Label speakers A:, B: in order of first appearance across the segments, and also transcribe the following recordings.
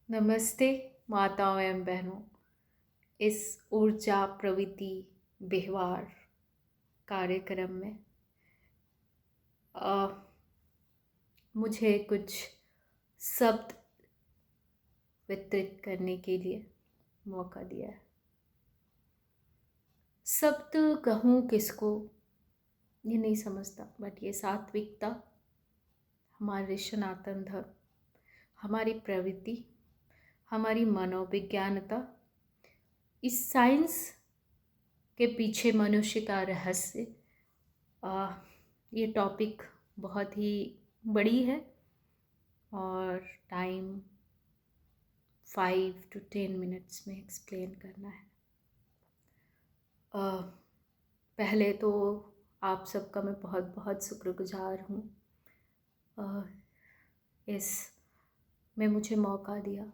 A: नमस्ते माताओं एवं बहनों। इस ऊर्जा प्रवृत्ति व्यवहार कार्यक्रम में अ, मुझे कुछ शब्द वितरित करने के लिए मौका दिया है। शब्द कहूँ किसको ये नहीं समझता, बट ये सात्विकता, हमारे सनातन धर्म, हमारी प्रवृत्ति, हमारी मनोविज्ञानता, इस साइंस के पीछे मनुष्य का रहस्य, ये टॉपिक बहुत ही बड़ी है और टाइम 5 to 10 मिनट्स में एक्सप्लेन करना है। पहले तो आप सबका मैं बहुत बहुत शुक्रगुजार हूँ इस में मुझे मौका दिया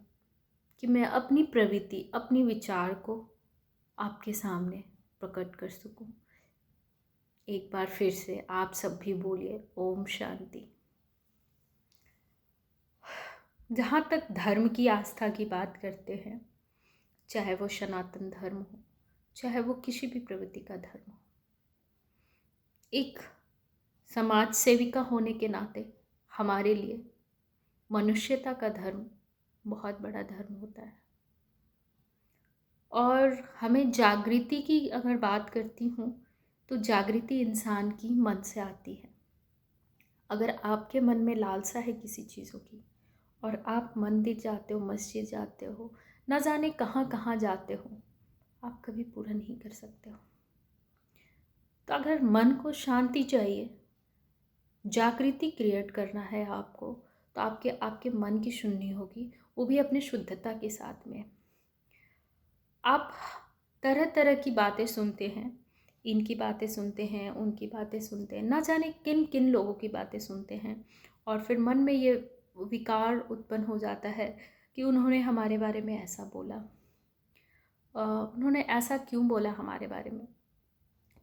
A: कि मैं अपनी प्रवृत्ति, अपनी विचार को आपके सामने प्रकट कर सकूं। एक बार फिर से आप सब भी बोलिए ओम शांति। जहाँ तक धर्म की आस्था की बात करते हैं, चाहे वो सनातन धर्म हो, चाहे वो किसी भी प्रवृत्ति का धर्म हो, एक समाज सेविका होने के नाते हमारे लिए मनुष्यता का धर्म बहुत बड़ा धर्म होता है। और हमें जागृति की अगर बात करती हूँ तो जागृति इंसान की मन से आती है। अगर आपके मन में लालसा है किसी चीज़ों की और आप मंदिर जाते हो, मस्जिद जाते हो, न जाने कहाँ कहाँ जाते हो, आप कभी पूरा नहीं कर सकते हो। तो अगर मन को शांति चाहिए, जागृति क्रिएट करना है आपको, तो आपके आपके मन की सुननी होगी, वो भी अपने शुद्धता के साथ में। आप तरह तरह की बातें सुनते हैं, इनकी बातें सुनते हैं, उनकी बातें सुनते हैं, ना जाने किन किन लोगों की बातें सुनते हैं, और फिर मन में ये विकार उत्पन्न हो जाता है कि उन्होंने हमारे बारे में ऐसा बोला, उन्होंने ऐसा क्यों बोला हमारे बारे में।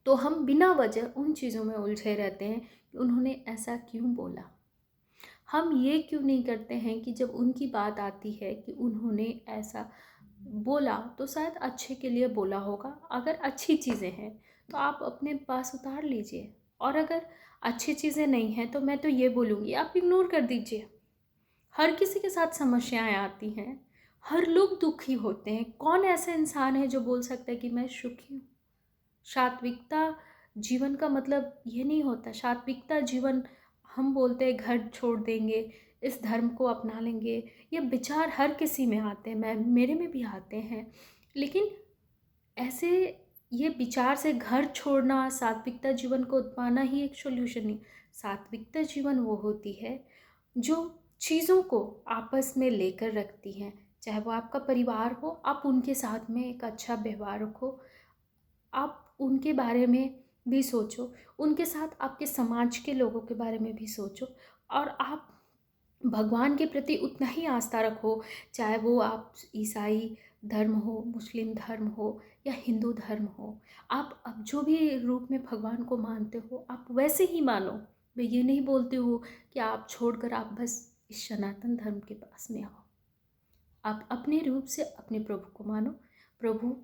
A: तो हम बिना वजह उन चीज़ों में उलझे रहते हैं कि उन्होंने ऐसा क्यों बोला। हम ये क्यों नहीं करते हैं कि जब उनकी बात आती है कि उन्होंने ऐसा बोला तो शायद अच्छे के लिए बोला होगा। अगर अच्छी चीज़ें हैं तो आप अपने पास उतार लीजिए, और अगर अच्छी चीज़ें नहीं हैं तो मैं तो ये बोलूँगी आप इग्नोर कर दीजिए। हर किसी के साथ समस्याएं आती हैं, हर लोग दुखी होते हैं। कौन ऐसा इंसान है जो बोल सकता है कि मैं सुखी हूँ। सात्विकता जीवन का मतलब ये नहीं होता। सात्विकता जीवन, हम बोलते हैं घर छोड़ देंगे, इस धर्म को अपना लेंगे, ये विचार हर किसी में आते हैं, मेरे में भी आते हैं। लेकिन ऐसे ये विचार से घर छोड़ना, सात्विकता जीवन को अपनाना ही एक सोल्यूशन नहीं। सात्विकता जीवन वो होती है जो चीज़ों को आपस में लेकर रखती हैं। चाहे वो आपका परिवार हो, आप उनके साथ में एक अच्छा व्यवहार रखो, आप उनके बारे में भी सोचो, उनके साथ आपके समाज के लोगों के बारे में भी सोचो, और आप भगवान के प्रति उतना ही आस्था रखो। चाहे वो आप ईसाई धर्म हो, मुस्लिम धर्म हो या हिंदू धर्म हो, आप अब जो भी रूप में भगवान को मानते हो आप वैसे ही मानो। मैं ये नहीं बोलती हूँ कि आप छोड़कर आप बस इस सनातन धर्म के पास में आओ। आप अपने रूप से अपने प्रभु को मानो। प्रभु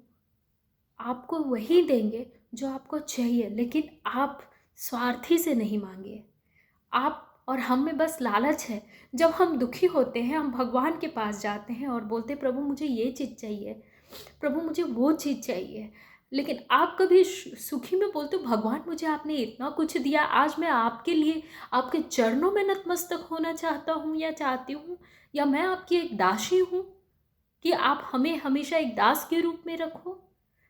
A: आपको वही देंगे जो आपको चाहिए, लेकिन आप स्वार्थी से नहीं मांगिए। आप और हम में बस लालच है। जब हम दुखी होते हैं हम भगवान के पास जाते हैं और बोलते हैं प्रभु मुझे ये चीज़ चाहिए, प्रभु मुझे वो चीज़ चाहिए। लेकिन आप कभी सुखी में बोलते हो भगवान मुझे आपने इतना कुछ दिया, आज मैं आपके लिए आपके चरणों में नतमस्तक होना चाहता हूँ या चाहती हूँ, या मैं आपकी एक दासी हूँ कि आप हमें हमेशा एक दास के रूप में रखो।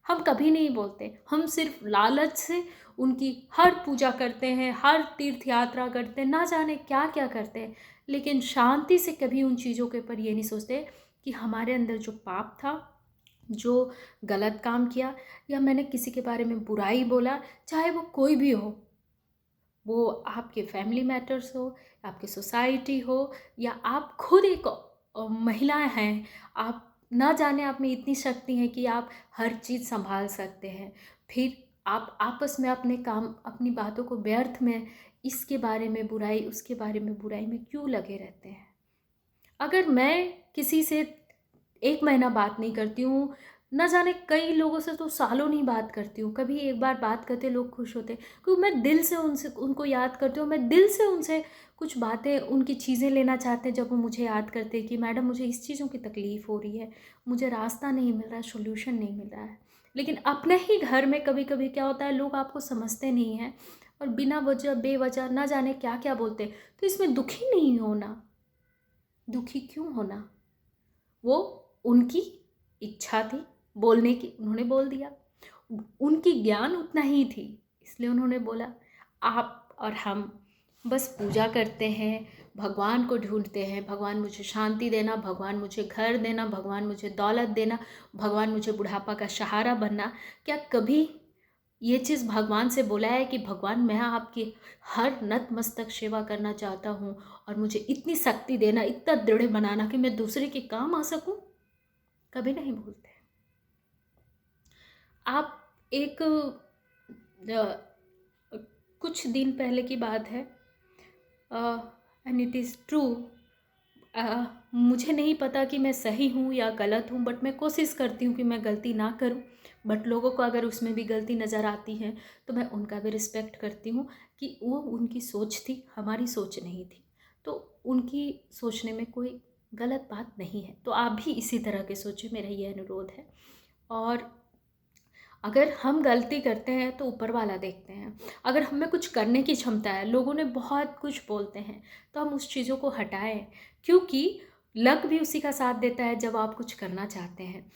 A: हम कभी नहीं बोलते। हम सिर्फ लालच से उनकी हर पूजा करते हैं, हर तीर्थ यात्रा करते हैं, ना जाने क्या क्या करते हैं, लेकिन शांति से कभी उन चीज़ों के ऊपर ये नहीं सोचते कि हमारे अंदर जो पाप था, जो गलत काम किया, या मैंने किसी के बारे में बुराई बोला, चाहे वो कोई भी हो, वो आपके फैमिली मैटर्स हो, आपके सोसाइटी हो, या आप खुद एक महिला हैं, आप ना जाने आप में इतनी शक्ति है कि आप हर चीज़ संभाल सकते हैं, फिर आप आपस में अपने काम, अपनी बातों को व्यर्थ में इसके बारे में बुराई, उसके बारे में बुराई में क्यों लगे रहते हैं। अगर मैं किसी से 1 महीना बात नहीं करती हूँ, ना जाने कई लोगों से तो सालों नहीं बात करती हूँ। कभी एक बार बात करते लोग खुश होते, क्योंकि मैं दिल से उनको याद करती हूँ। मैं दिल से उनसे कुछ बातें, उनकी चीज़ें लेना चाहते हैं। जब वो मुझे याद करते हैं कि मैडम मुझे इस चीज़ों की तकलीफ़ हो रही है, मुझे रास्ता नहीं मिल रहा है, सॉल्यूशन नहीं मिल रहा है। लेकिन अपने ही घर में कभी-कभी क्या होता है, लोग आपको समझते नहीं हैं और बिना वजह बेवजह ना जाने क्या-क्या बोलते हैं। तो इसमें दुखी नहीं होना, दुखी क्यों होना? वो उनकी इच्छा थी बोलने की, उन्होंने बोल दिया। उनकी ज्ञान उतना ही थी, इसलिए उन्होंने बोला। आप और हम बस पूजा करते हैं, भगवान को ढूंढते हैं, भगवान मुझे शांति देना, भगवान मुझे घर देना, भगवान मुझे दौलत देना, भगवान मुझे बुढ़ापा का सहारा बनना। क्या कभी ये चीज़ भगवान से बोला है कि भगवान मैं आपकी हर नतमस्तक सेवा करना चाहता हूँ और मुझे इतनी शक्ति देना, इतना दृढ़ बनाना कि मैं दूसरे के काम आ सकूँ? कभी नहीं बोलते। आप एक कुछ दिन पहले की बात है, एंड इट इज़ ट्रू। मुझे नहीं पता कि मैं सही हूँ या गलत हूँ, बट मैं कोशिश करती हूँ कि मैं गलती ना करूँ। बट लोगों को अगर उसमें भी गलती नज़र आती है तो मैं उनका भी रिस्पेक्ट करती हूँ कि वो उनकी सोच थी, हमारी सोच नहीं थी। तो उनकी सोचने में कोई गलत बात नहीं है। तो आप भी इसी तरह के सोचें, मेरा ये अनुरोध है। और अगर हम गलती करते हैं तो ऊपर वाला देखते हैं। अगर हमें कुछ करने की क्षमता है, लोगों ने बहुत कुछ बोलते हैं, तो हम उस चीज़ों को हटाएं, क्योंकि लक भी उसी का साथ देता है जब आप कुछ करना चाहते हैं।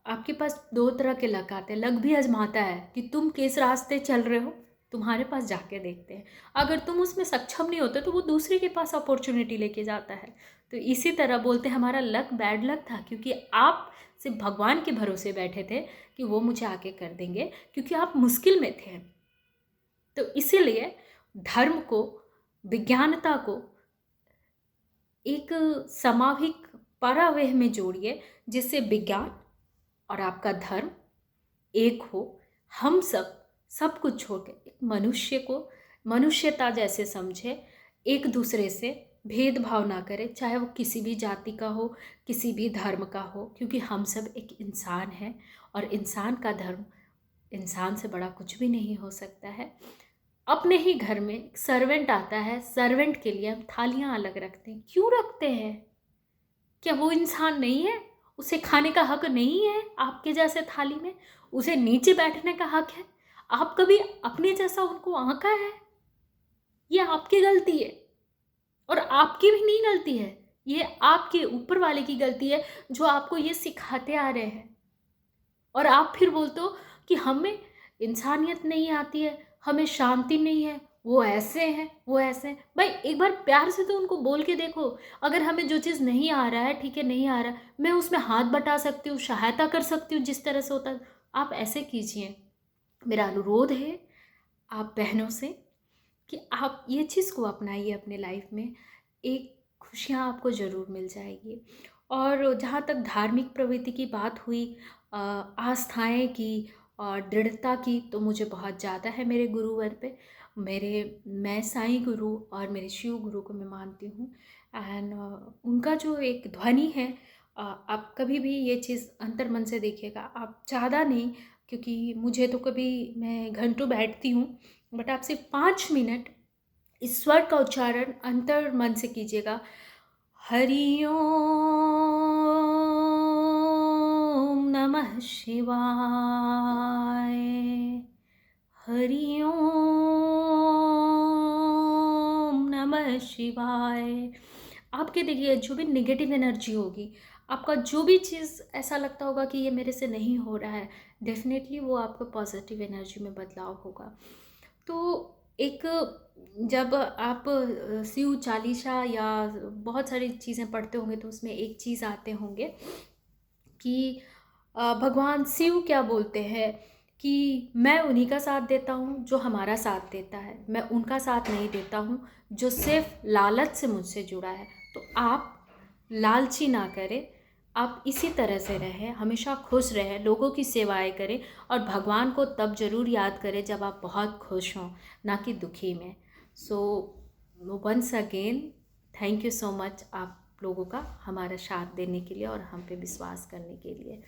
A: आपके पास 2 तरह के लक आते हैं। लक भी आजमाता है कि तुम किस रास्ते चल रहे हो, तुम्हारे पास जाके देखते हैं। अगर तुम उसमें सक्षम नहीं होते तो वो दूसरे के पास अपॉर्चुनिटी लेके जाता है। तो इसी तरह बोलते हैं हमारा लक बैड लक था, क्योंकि आप सिर्फ भगवान के भरोसे बैठे थे कि वो मुझे आके कर देंगे, क्योंकि आप मुश्किल में थे। तो इसीलिए धर्म को, विज्ञानता को एक समाविक परावेह में जोड़िए, जिससे विज्ञान और आपका धर्म एक हो। हम सब कुछ छोड़ के एक मनुष्य को मनुष्यता जैसे समझे, एक दूसरे से भेदभाव ना करें, चाहे वो किसी भी जाति का हो, किसी भी धर्म का हो, क्योंकि हम सब एक इंसान हैं और इंसान का धर्म इंसान से बड़ा कुछ भी नहीं हो सकता है। अपने ही घर में एक सर्वेंट आता है, सर्वेंट के लिए हम थालियाँ अलग रखते हैं। क्यों रखते हैं? क्या वो इंसान नहीं है? उसे खाने का हक नहीं है आपके जैसे थाली में? उसे नीचे बैठने का हक है? आप कभी अपने जैसा उनको आंका है? ये आपकी गलती है, और आपकी भी नहीं गलती है, ये आपके ऊपर वाले की गलती है जो आपको ये सिखाते आ रहे हैं। और आप फिर बोलते हो कि हमें इंसानियत नहीं आती है, हमें शांति नहीं है, वो ऐसे हैं, वो ऐसे हैं। भाई एक बार प्यार से तो उनको बोल के देखो। अगर हमें जो चीज़ नहीं आ रहा है, ठीक है नहीं आ रहा है, मैं उसमें हाथ बटा सकती हूँ, सहायता कर सकती हूँ जिस तरह से होता है। आप ऐसे कीजिए। मेरा अनुरोध है आप बहनों से कि आप ये चीज़ को अपनाइए अपने लाइफ में। एक खुशियाँ आपको ज़रूर मिल जाएगी। और जहाँ तक धार्मिक प्रवृत्ति की बात हुई, आस्थाएं की और दृढ़ता की, तो मुझे बहुत ज़्यादा है मेरे गुरुवर पे। मैं साईं गुरु और मेरे शिव गुरु को मैं मानती हूँ। एंड उनका जो एक ध्वनि है, आप कभी भी ये चीज़ अंतर्मन से देखिएगा। आप ज़्यादा नहीं, क्योंकि मुझे तो कभी मैं घंटों बैठती हूँ, बट आप सिर्फ 5 मिनट इस स्वर का उच्चारण अंतर मन से कीजिएगा। हरि ओम नमः शिवाय, हरि ओम नमः शिवाय। आपके देखिए जो भी नेगेटिव एनर्जी होगी, आपका जो भी चीज़ ऐसा लगता होगा कि ये मेरे से नहीं हो रहा है, डेफिनेटली वो आपका पॉजिटिव एनर्जी में बदलाव होगा। तो एक जब आप शिव चालीसा या बहुत सारी चीज़ें पढ़ते होंगे तो उसमें एक चीज़ आते होंगे कि भगवान शिव क्या बोलते हैं कि मैं उन्हीं का साथ देता हूँ जो हमारा साथ देता है, मैं उनका साथ नहीं देता हूँ जो सिर्फ लालच से मुझसे जुड़ा है। तो आप लालची ना करें, आप इसी तरह से रहें, हमेशा खुश रहें, लोगों की सेवाएं करें और भगवान को तब ज़रूर याद करें जब आप बहुत खुश हों, ना कि दुखी में। So once again thank you so much. आप लोगों का हमारा साथ देने के लिए और हम पे विश्वास करने के लिए।